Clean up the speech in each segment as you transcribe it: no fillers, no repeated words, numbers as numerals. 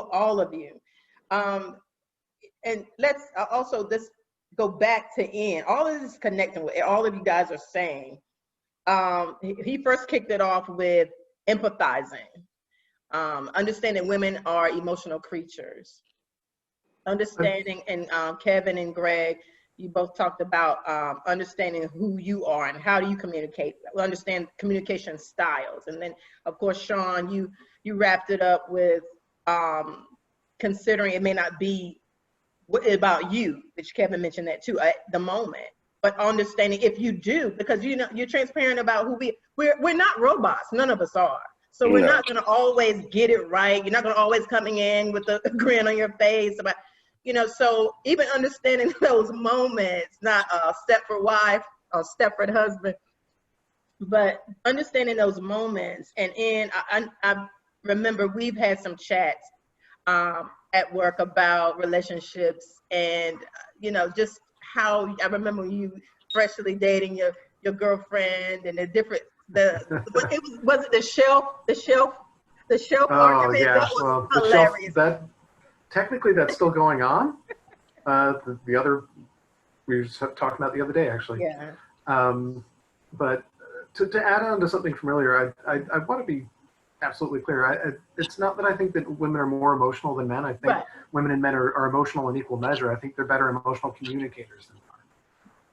all of you. And let's also this go back to Ian. All of this is connecting with all of you guys are saying. He first kicked it off with empathizing, understanding women are emotional creatures, understanding, and Kevin and Greg, you both talked about understanding who you are and how do you communicate, understand communication styles. And then of course, Sean, you wrapped it up with considering it may not be about you, which Kevin mentioned that too at the moment, but understanding if you do, because you know you're transparent about who we're not robots, none of us are. So we're not going to always get it right. You're not going to always coming in with a grin on your face about, you know, so even understanding those moments, not a Stepford wife or Stepford husband, but understanding those moments. And I remember we've had some chats at work about relationships and, you know, just how I remember you freshly dating your girlfriend and the different, was it the shelf argument? Yeah, That was well, hilarious. Technically that's still going on. The other, we were talking about the other day, actually. Yeah. But to add on to something from earlier, I want to be absolutely clear. It's not that I think that women are more emotional than men. I think women and men are emotional in equal measure. I think they're better emotional communicators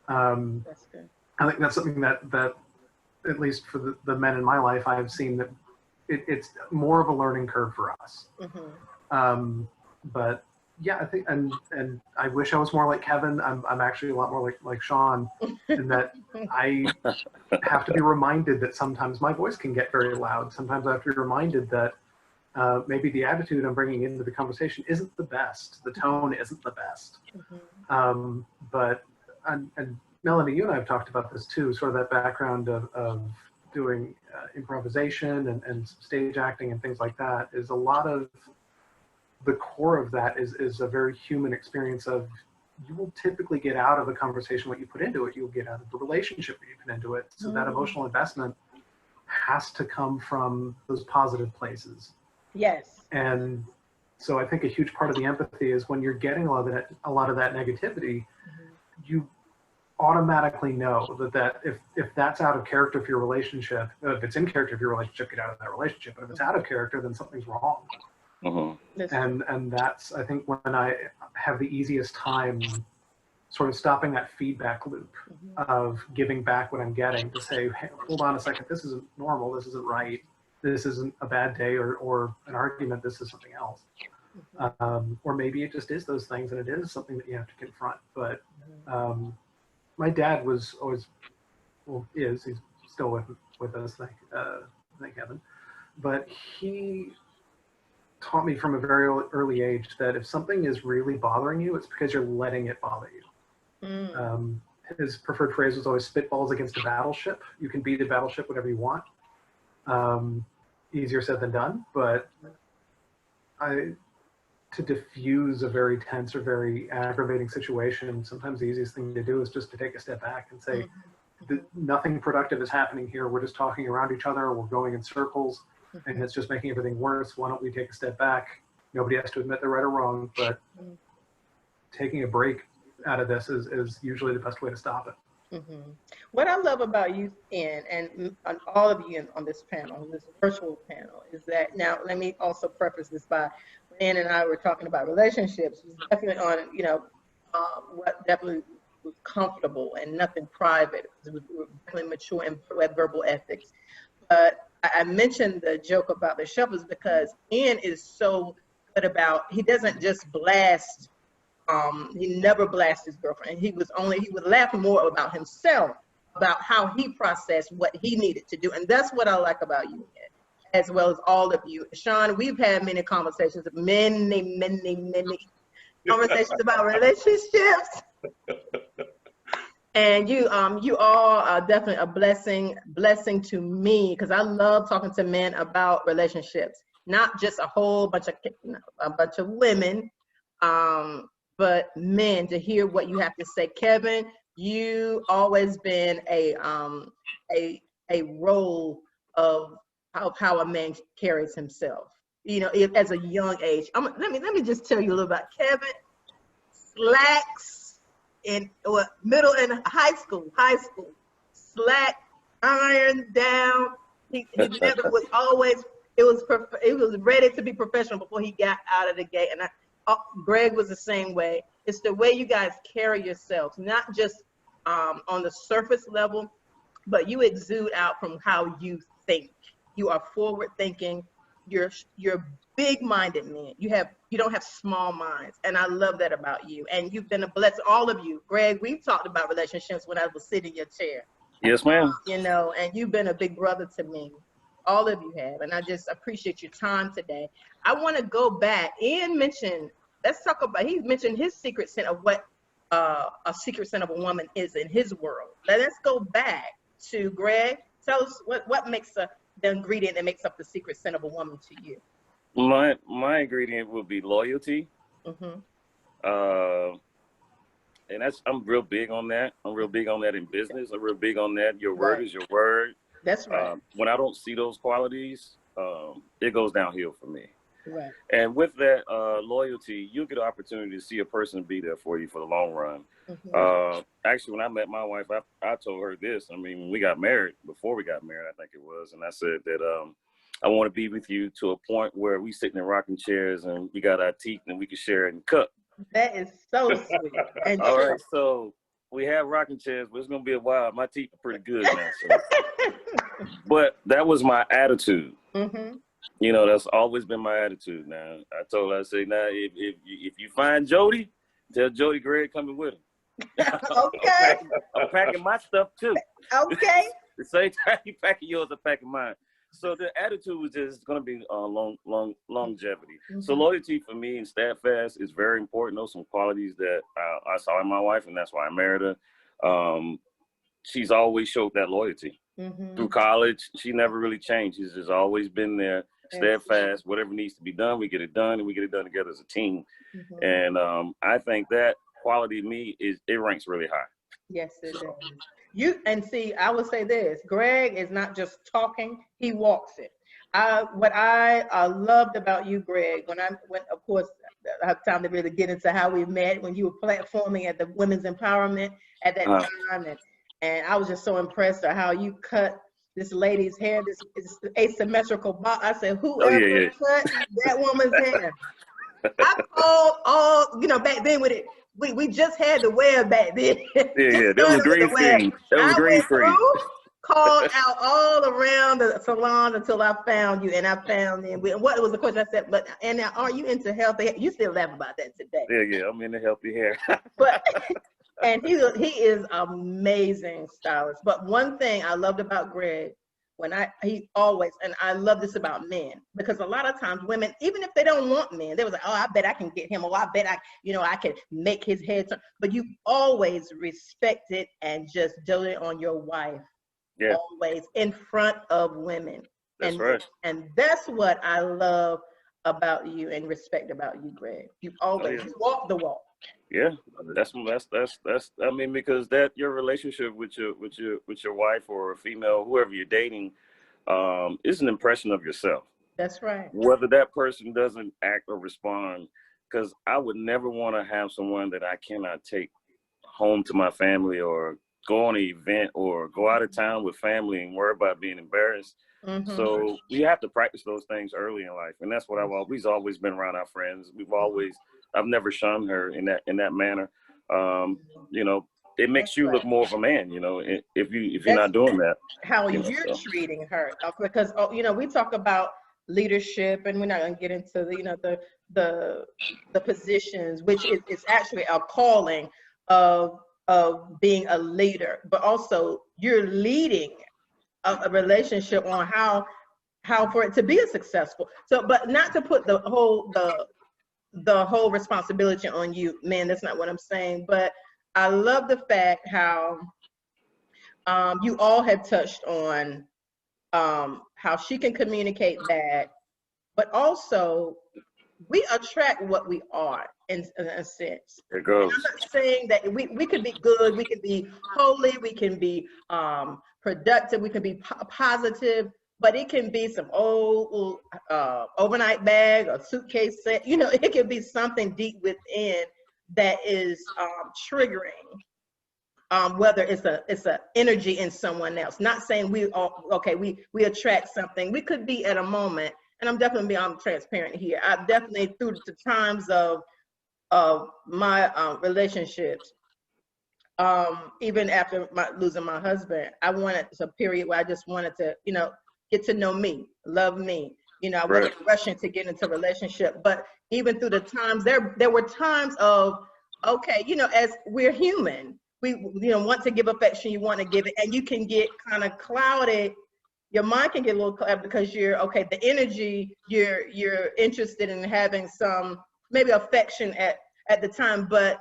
than men. That's good. I think that's something that at least for the men in my life, I've seen that it's more of a learning curve for us. Mm-hmm. But yeah, I think, and I wish I was more like Kevin. I'm actually a lot more like Sean, in that I have to be reminded that sometimes my voice can get very loud. Sometimes I have to be reminded that maybe the attitude I'm bringing into the conversation isn't the best. The tone isn't the best. Mm-hmm. But Melanie, you and I have talked about this too, sort of that background of doing improvisation and stage acting and things like that. Is a lot of the core of that is a very human experience of, you will typically get out of a conversation what you put into it. You'll get out of the relationship what you put into it. So that emotional investment has to come from those positive places. Yes. And so I think a huge part of the empathy is when you're getting a lot of that negativity, you automatically know that if that's out of character for your relationship, if it's in character for your relationship, get out of that relationship. But if it's out of character, then something's wrong. And that's, I think, when I have the easiest time sort of stopping that feedback loop of giving back what I'm getting, to say, hey, hold on a second, this isn't normal, this isn't right, this isn't a bad day or an argument, this is something else. Or maybe it just is those things and it is something that you have to confront. But my dad was always, he's still with us, thank heaven. But he taught me from a very early age that if something is really bothering you, it's because you're letting it bother you. His preferred phrase was always spitballs against a battleship. You can beat a battleship whatever you want. Easier said than done, but to diffuse a very tense or very aggravating situation, sometimes the easiest thing to do is just to take a step back and say, nothing productive is happening here. We're just talking around each other. We're going in circles. And it's just making everything worse. Why don't we take a step back? Nobody has to admit they're right or wrong, but taking a break out of this is usually the best way to stop it. What I love about you, Ian, and all of you on this panel, this virtual panel, is that, now let me also preface this by, Ian and I were talking about relationships, definitely on, you know, what definitely was comfortable and nothing private. It was definitely mature and verbal ethics. But I mentioned the joke about the shelf because Ian is so good about, he doesn't just blast, he never blasts his girlfriend. He would laugh more about himself, about how he processed what he needed to do. And that's what I like about you, Ian, as well as all of you. Sean, we've had many conversations, many conversations about relationships. And you all are definitely a blessing to me, because I love talking to men about relationships, not just a whole bunch of women, but men, to hear what you have to say. Kevin, you always been a role of how a man carries himself. you know, as a young age. Let me just tell you a little about Kevin. Slacks in middle and high school, slack, iron down. He never was always. It was ready to be professional before he got out of the gate. And Greg was the same way. It's the way you guys carry yourselves, not just on the surface level, but you exude out from how you think. You are forward thinking. You're big-minded men. You don't have small minds, and I love that about you. And you've been a blessing, all of you. Greg, we've talked about relationships when I was sitting in your chair. Yes, ma'am. You know, and you've been a big brother to me. All of you have, and I just appreciate your time today. I want to go back. Ian mentioned, he mentioned his secret scent of what a secret scent of a woman is in his world. Let's go back to Greg. Tell us what makes the ingredient that makes up the secret scent of a woman to you. My ingredient would be loyalty. Mm-hmm. And I'm real big on that. I'm real big on that in business. I'm real big on that. Your word is your word. That's right. When I don't see those qualities, it goes downhill for me. Right. And with that loyalty, you get an opportunity to see a person be there for you for the long run. Mm-hmm. Actually, when I met my wife, I told her this. I mean, when we got married, before we got married, I think it was, and I said that I want to be with you to a point where we sitting in rocking chairs and we got our teeth and we can share it in cup. That is so sweet. And all right, so we have rocking chairs, but it's gonna be a while. My teeth are pretty good now. So. But that was my attitude. Mm-hmm. You know, that's always been my attitude. Now I told her, I say, now if you find Jody, tell Jody Greg coming with him. Okay. I'm packing my stuff too. Okay. The same time you packing yours, I'm packing mine. So the attitude was just going to be longevity. Mm-hmm. So loyalty for me and steadfast is very important. Those are some qualities that I saw in my wife, and that's why I married her. She's always showed that loyalty. Mm-hmm. Through college. She never really changed. She's just always been there, steadfast. Whatever needs to be done, we get it done, and we get it done together as a team. Mm-hmm. And I think that quality of me it ranks really high. Yes, it does. And see, I would say this: Greg is not just talking; he walks it. What I loved about you, Greg, when of course I have time to really get into how we met when you were platforming at the Women's Empowerment at that time, and I was just so impressed at how you cut this lady's hair, this asymmetrical bob. I said, whoever cut that woman's hair? I called back then with it. We just had the web back then. Yeah, that was green screen. That was green screen. Called out all around the salon until I found you, and I found them. What was the question? I said, and now, are you into healthy hair? You still laugh about that today. Yeah, I'm into healthy hair. And he is amazing stylist. But one thing I loved about Greg, he always, and I love this about men, because a lot of times women, even if they don't want men, they was like, oh, I bet I can get him, or I bet I can make his head turn. But you always respected and just doted on your wife. Yeah. Always in front of women. That's right. And that's what I love about you and respect about you, Greg. You always walk the walk. Yeah, that's I mean, because that your relationship with your wife or a female, whoever you're dating, is an impression of yourself. That's right. Whether that person doesn't act or respond, because I would never want to have someone that I cannot take home to my family or go on an event or go out of town with family and worry about being embarrassed. Mm-hmm. So you have to practice those things early in life, and that's what we've always been around our friends. I've never shunned her in that manner. You know, it makes you look more of a man. You know, if you're not doing that. How you're treating her, because we talk about leadership, and we're not going to get into the positions, which is actually a calling of being a leader, but also you're leading a relationship on how for it to be a successful. So, but not to put the whole responsibility on you, man. That's not what I'm saying. But I love the fact how you all have touched on how she can communicate back, but also we attract what we are in a sense. It goes. I'm not saying that we could be good, we can be holy, we can be productive, we can be positive, but it can be some old overnight bag or suitcase set. You know, it can be something deep within that is triggering. Whether it's a energy in someone else. Not saying we attract something. We could be at a moment, and I'm definitely being transparent here. I've definitely through the times of my relationships, even after losing my husband, I wanted a period where I just wanted to, you know, get to know me, love me. You know, I wasn't rushing to get into a relationship, but even through the times, there were times of, okay, you know, as we're human, we want to give affection, you want to give it, and you can get kind of clouded. Your mind can get a little clouded because the energy, you're interested in having some maybe affection at the time, but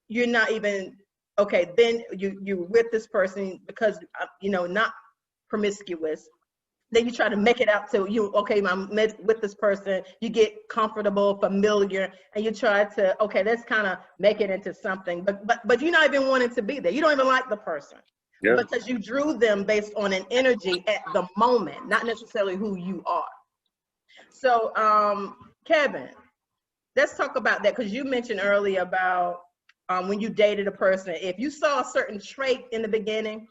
you're not even, okay, then you're with this person because, not promiscuous. Then you try to make it out to you, okay, I'm with this person, you get comfortable, familiar, and you try to, okay, let's kind of make it into something, but you're not even wanting to be there. You don't even like the person, because you drew them based on an energy at the moment, not necessarily who you are. So, Kevin, let's talk about that, because you mentioned earlier about when you dated a person, if you saw a certain trait in the beginning,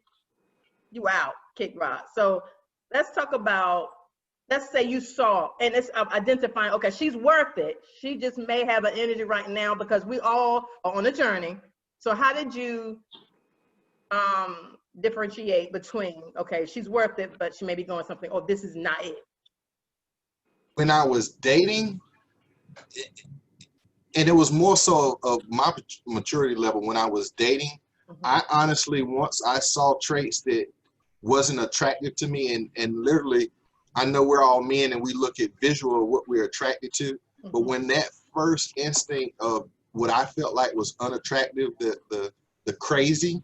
you out, kick rock. So let's talk about, let's say you saw, and it's identifying, okay, she's worth it. She just may have an energy right now, because we all are on a journey. So how did you differentiate between, okay, she's worth it, but she may be going something, or this is not it? When I was dating, and it was more so of my maturity level when I was dating, I honestly, once I saw traits that wasn't attractive to me, and literally, I know we're all men and we look at visual of what we're attracted to, but when that first instinct of what I felt like was unattractive, the crazy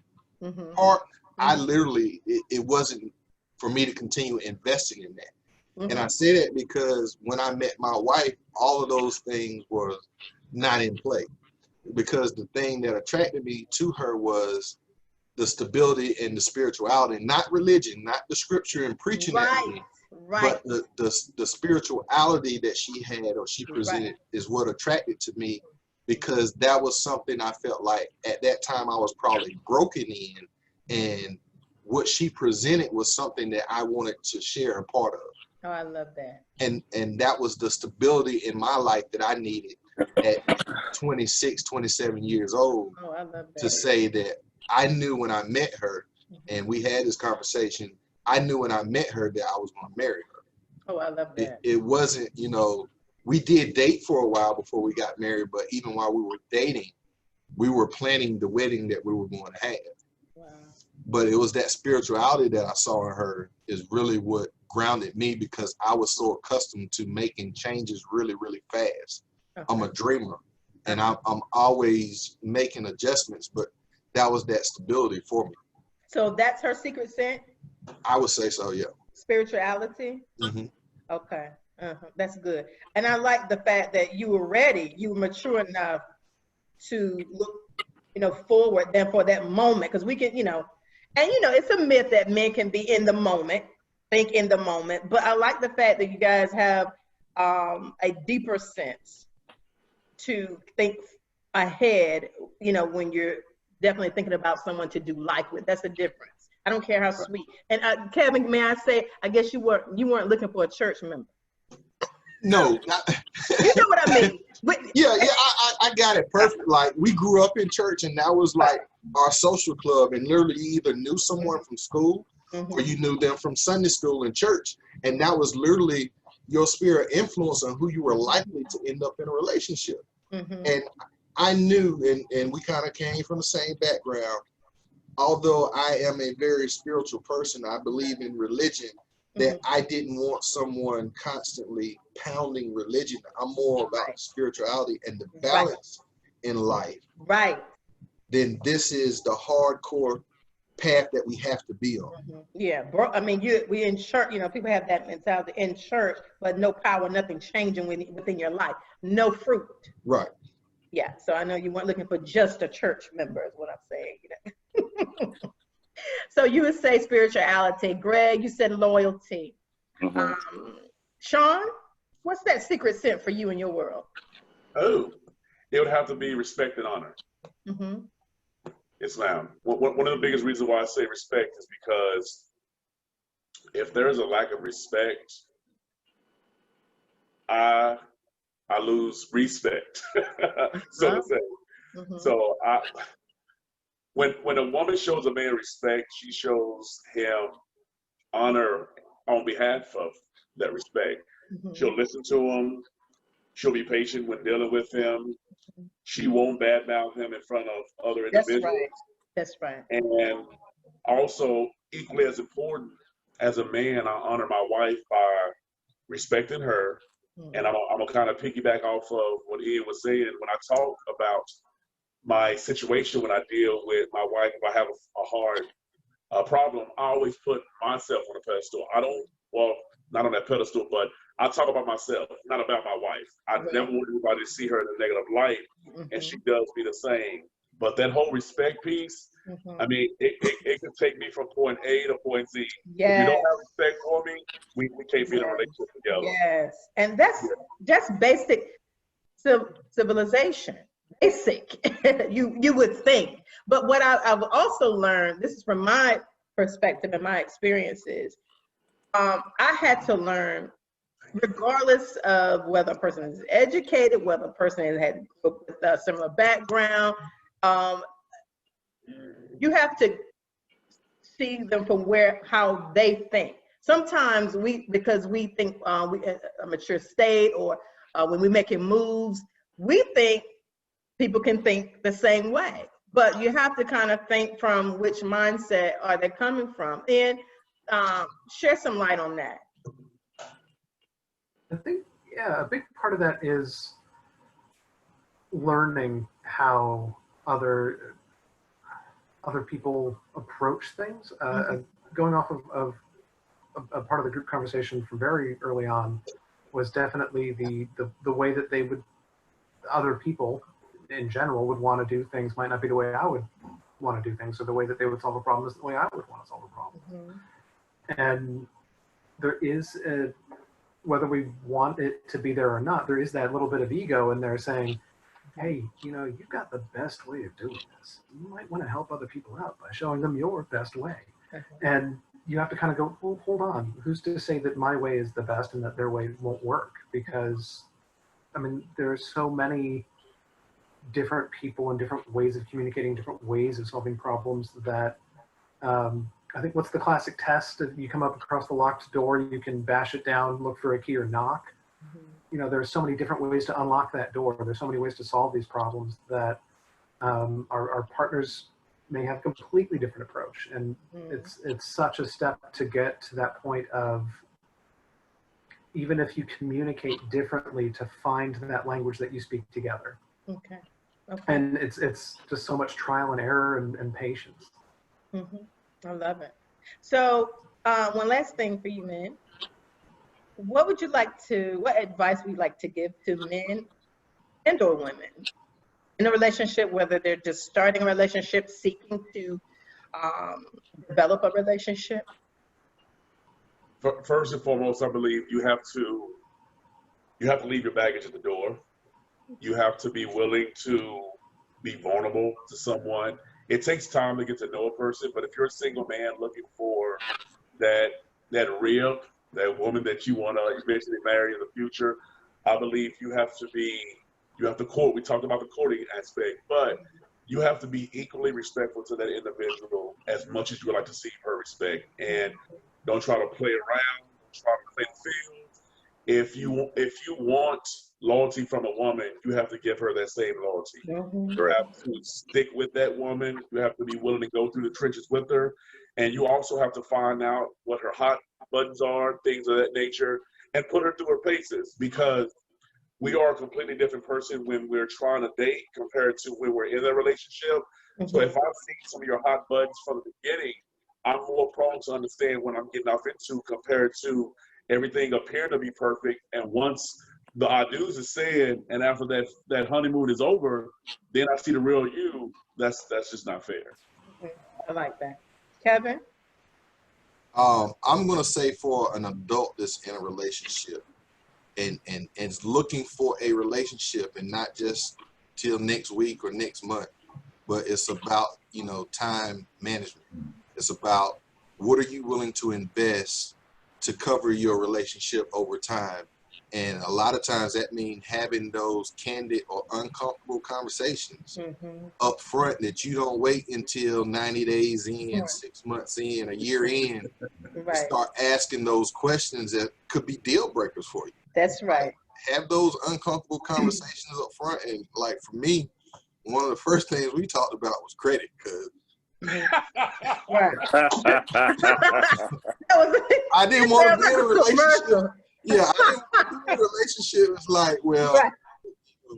part, I literally, it wasn't for me to continue investing in that. And I say that because when I met my wife, all of those things were not in play, because the thing that attracted me to her was the stability and the spirituality, not religion, not the scripture and preaching at me, but the spirituality that she had or she presented is what attracted to me, because that was something I felt like at that time I was probably broken in, and what she presented was something that I wanted to share a part of. Oh, I love that. And that was the stability in my life that I needed at 26, 27 years old. Oh, I love that. To say that I knew when I met her, and we had this conversation, I knew when I met her that I was going to marry her. Oh, I love that. It wasn't, we did date for a while before we got married, but even while we were dating, we were planning the wedding that we were going to have. Wow. But it was that spirituality that I saw in her is really what grounded me, because I was so accustomed to making changes really, really fast. Okay. I'm a dreamer, and I'm always making adjustments, but that was that stability for me. So that's her secret scent? I would say so, yeah. Spirituality? Okay, that's good. And I like the fact that you were ready, you were mature enough to look, forward then for that moment, because we can, and it's a myth that men can be in the moment, think in the moment, but I like the fact that you guys have a deeper sense to think ahead, when you're definitely thinking about someone to do life with. That's the difference. I don't care how sweet. And Kevin, may I say, I guess you weren't looking for a church member. No. You know what I mean? Yeah, I got it perfect. Like, we grew up in church, and that was like our social club, and literally you either knew someone from school or you knew them from Sunday school and church, and that was literally your sphere of influence on who you were likely to end up in a relationship. And I knew, and we kind of came from the same background, although I am a very spiritual person, I believe in religion, that I didn't want someone constantly pounding religion. I'm more about spirituality and the balance in life. Right. Then this is the hardcore path that we have to be on. Yeah, bro. I mean, we in church, people have that mentality in church, but no power, nothing changing within your life, no fruit. Right. Yeah, so I know you weren't looking for just a church member, is what I'm saying. So you would say spirituality. Greg, you said loyalty. Sean, what's that secret scent for you in your world? Oh, it would have to be respect and honor. Mm-hmm. Yes, ma'am. One of the biggest reasons why I say respect is because if there's a lack of respect, I lose respect, so to say. Mm-hmm. So when a woman shows a man respect, she shows him honor on behalf of that respect. Mm-hmm. She'll listen to him. She'll be patient when dealing with him. She won't badmouth him in front of other individuals. Right. That's right. And also, equally as important, as a man, I honor my wife by respecting her. And I'm gonna kind of piggyback off of what Ian was saying. When I talk about my situation when I deal with my wife, if I have a hard problem, I always put myself on a pedestal. I don't, well, not on that pedestal, but I talk about myself, not about my wife. I never want anybody to see her in a negative light, and she does me the same. But that whole respect piece, I mean, it can take me from point A to point Z. Yes. If you don't have respect for me, we can't be in a relationship together. Yes, and that's basic civilization. Basic, you would think. But what I've also learned, this is from my perspective and my experiences, I had to learn, regardless of whether a person is educated, whether a person has had a similar background, you have to see them from how they think. Sometimes because we think we at a mature state, or when we're making moves, we think people can think the same way. But you have to kind of think from which mindset are they coming from, and share some light on that. I think, yeah, a big part of that is learning how other people approach things. Going off of a part of the group conversation from very early on was definitely the way that other people in general would want to do things might not be the way I would want to do things, or the way that they would solve a problem is the way I would want to solve a problem. And there is whether we want it to be there or not, there is that little bit of ego in there saying, hey, you've got the best way of doing this. You might want to help other people out by showing them your best way. And you have to kind of go, well, hold on. Who's to say that my way is the best and that their way won't work? Because, I mean, there are so many different people and different ways of communicating, different ways of solving problems that I think, what's the classic test? If you come up across the locked door, you can bash it down, look for a key, or knock. There's so many different ways to unlock that door. There's so many ways to solve these problems that our partners may have a completely different approach. And it's such a step to get to that point of, even if you communicate differently, to find that language that you speak together. Okay. And it's just so much trial and error and patience. I love it. So one last thing for you men. What advice would you like to give to men and or women in a relationship, whether they're just starting a relationship, seeking to develop a relationship? First and foremost, I believe you have to leave your baggage at the door. You have to be willing to be vulnerable to someone. It takes time to get to know a person, but if you're a single man looking for that rib, that woman that you want to eventually marry in the future, I believe you have to court. We talked about the courting aspect, but you have to be equally respectful to that individual as much as you would like to see her respect. And don't try to play around, don't try to play the field. If you want loyalty from a woman, you have to give her that same loyalty. You have to stick with that woman. You have to be willing to go through the trenches with her. And you also have to find out what her hot buttons are, things of that nature, and put her through her paces, because we are a completely different person when we're trying to date compared to when we're in a relationship. So if I've seen some of your hot buttons from the beginning, I'm more prone to understand what I'm getting off into compared to everything appearing to be perfect. And once the I do's is said, and after that honeymoon is over, then I see the real you. That's just not fair. I like that. Kevin? I'm gonna say for an adult that's in a relationship and is looking for a relationship and not just till next week or next month, but it's about, you know, time management. It's about what are you willing to invest to cover your relationship over time. And a lot of times that means having those candid or uncomfortable conversations up front, that you don't wait until 90 days in, Right. 6 months in, a year in, to Right. start asking those questions that could be deal breakers for you. That's right. Have those uncomfortable conversations up front. And like for me, one of the first things we talked about was credit, because Right. That was I didn't want to sounds be in a like relationship. commercial. Yeah, I didn't want to be in a relationship. It's like, well, Right.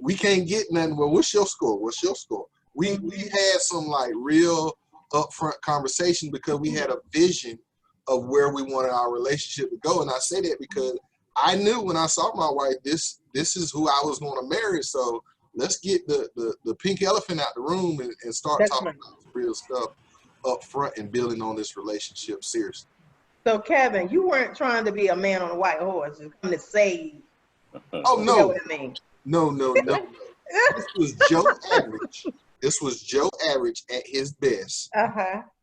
we can't get nothing. Well, what's your score? What's your score? We had some like real upfront conversation because we had a vision of where we wanted our relationship to go. And I say that because I knew when I saw my wife, this is who I was going to marry. So let's get the pink elephant out the room and start That's talking right. about real stuff up front and building on this relationship seriously. So Kevin, you weren't trying to be a man on a white horse and come to save. Oh You know no, what I mean? no. This was Joe Average. This was Joe Average at his best.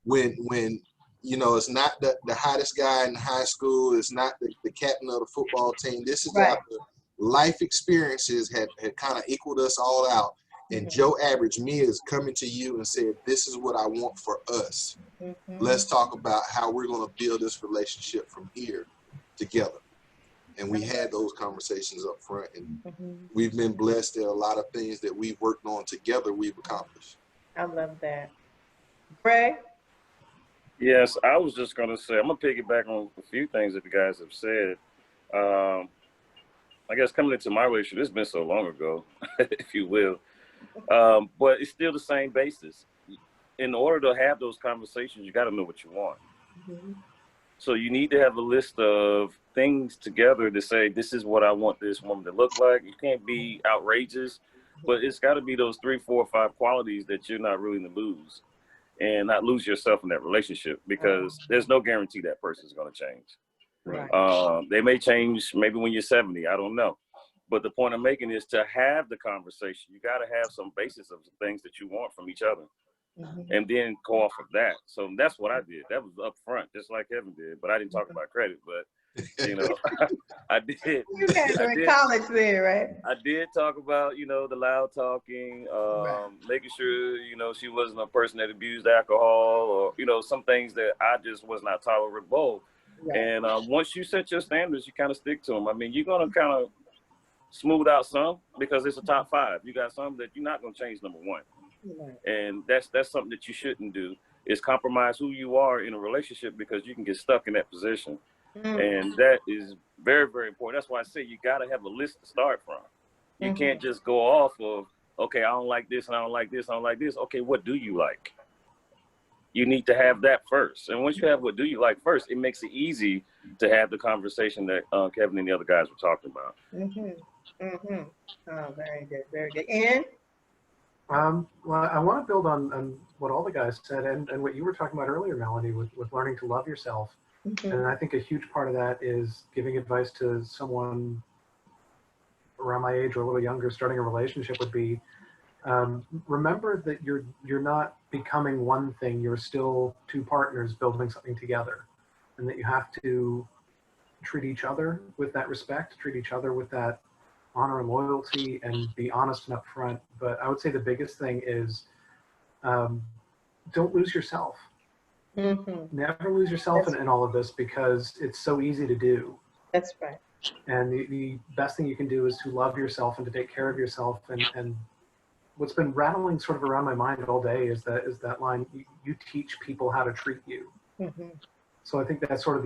When you know, it's not the hottest guy in high school. It's not the captain of the football team. This is Right. after life experiences had kind of equaled us all out. And Joe Average, me, is coming to you and said, this is what I want for us. Let's talk about how we're going to build this relationship from here together. And we had those conversations up front, and we've been blessed that a lot of things that we've worked on together, we've accomplished. I love that. Greg? Yes, I was just going to say, I'm going to piggyback on a few things that you guys have said. I guess coming into my relationship, it's been so long ago, if you will. But it's still the same basis. In order to have those conversations, you got to know what you want. So you need to have a list of things together to say, this is what I want this woman to look like. You can't be outrageous, but it's got to be those 3, 4, 5 qualities that you're not willing to lose, and not lose yourself in that relationship, because there's no guarantee that person's going to change. Right. They may change maybe when you're 70, I don't know. But the point I'm making is to have the conversation. You got to have some basis of things that you want from each other, and then go off of that. So that's what I did. That was up front, just like Kevin did. But I didn't talk about credit. But, you know, I did. You guys were in college there, right? I did talk about, you know, the loud talking, making sure, you know, she wasn't a person that abused alcohol, or, you know, some things that I just was not tolerable. Right. And once you set your standards, you kind of stick to them. I mean, you're going to kind of smooth out some, because it's a top 5. You got some that you're not going to change number 1. Right. And that's something that you shouldn't do, is compromise who you are in a relationship, because you can get stuck in that position. And that is very, very important. That's why I say you got to have a list to start from. You can't just go off of, okay, I don't like this and I don't like this, I don't like this. Okay, what do you like? You need to have that first. And once you have what do you like first, it makes it easy to have the conversation that Kevin and the other guys were talking about. Oh, very good, very good. And? Well, I want to build on what all the guys said, and what you were talking about earlier, Melanie, with learning to love yourself. And I think a huge part of that is giving advice to someone around my age or a little younger starting a relationship would be, remember that you're not becoming one thing, you're still 2 partners building something together, and that you have to treat each other with that respect, treat each other with that honor and loyalty, and be honest and upfront. But I would say the biggest thing is don't lose yourself. Never lose yourself in all of this, because it's so easy to do. That's right. And the best thing you can do is to love yourself and to take care of yourself. And what's been rattling sort of around my mind all day is that line, you teach people how to treat you. So I think that's sort of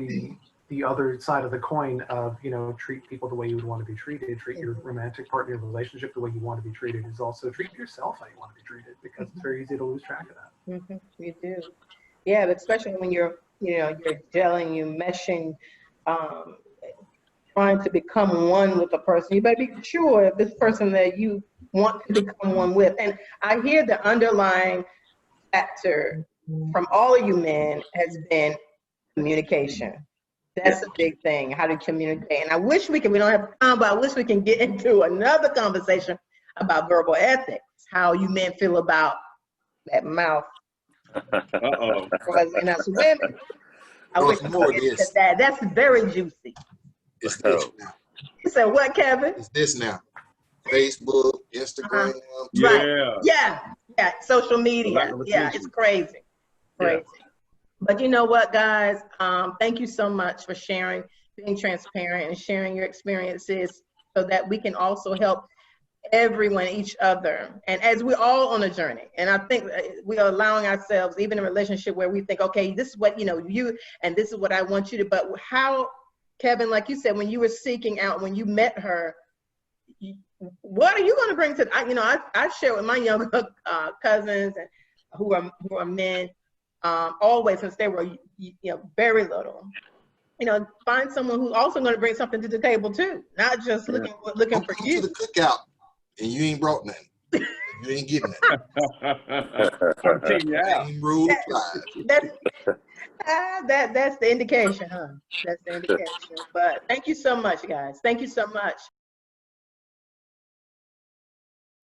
the other side of the coin of, you know, treat people the way you would want to be treated, treat your romantic partner relationship the way you want to be treated, is also treat yourself how you want to be treated, because it's very easy to lose track of that. You do. Yeah, but especially when you're gelling, you're meshing, trying to become one with a person. You better be sure of this person that you want to become one with. And I hear the underlying factor from all of you men has been Communication. That's a big thing, how to communicate. And I wish we don't have time, but I wish we can get into another conversation about verbal ethics, how you men feel about that mouth. Uh-oh. And us women. I wish we More could of get into this. that. That's very juicy. It's this now. You said what, Kevin? It's this now. Facebook, Instagram. Right. Yeah. Yeah. Social Lack media. of Yeah, attention. it's crazy. Crazy. But you know what, guys? Thank you so much for sharing, being transparent, and sharing your experiences so that we can also help everyone, each other. And as we're all on a journey, and I think we are allowing ourselves, even in a relationship where we think, okay, this is what, you, and this is what I want you to, but how, Kevin, like you said, when you were seeking out, when you met her, what are you going to bring to, I share with my younger cousins and who are men, always, since they were very little, find someone who's also going to bring something to the table too, not just looking for Don't come you. to the cookout and you ain't brought nothing. You ain't getting nothing. Yeah. Same rule applies. That's the indication, huh? That's the indication. But thank you so much, guys. Thank you so much.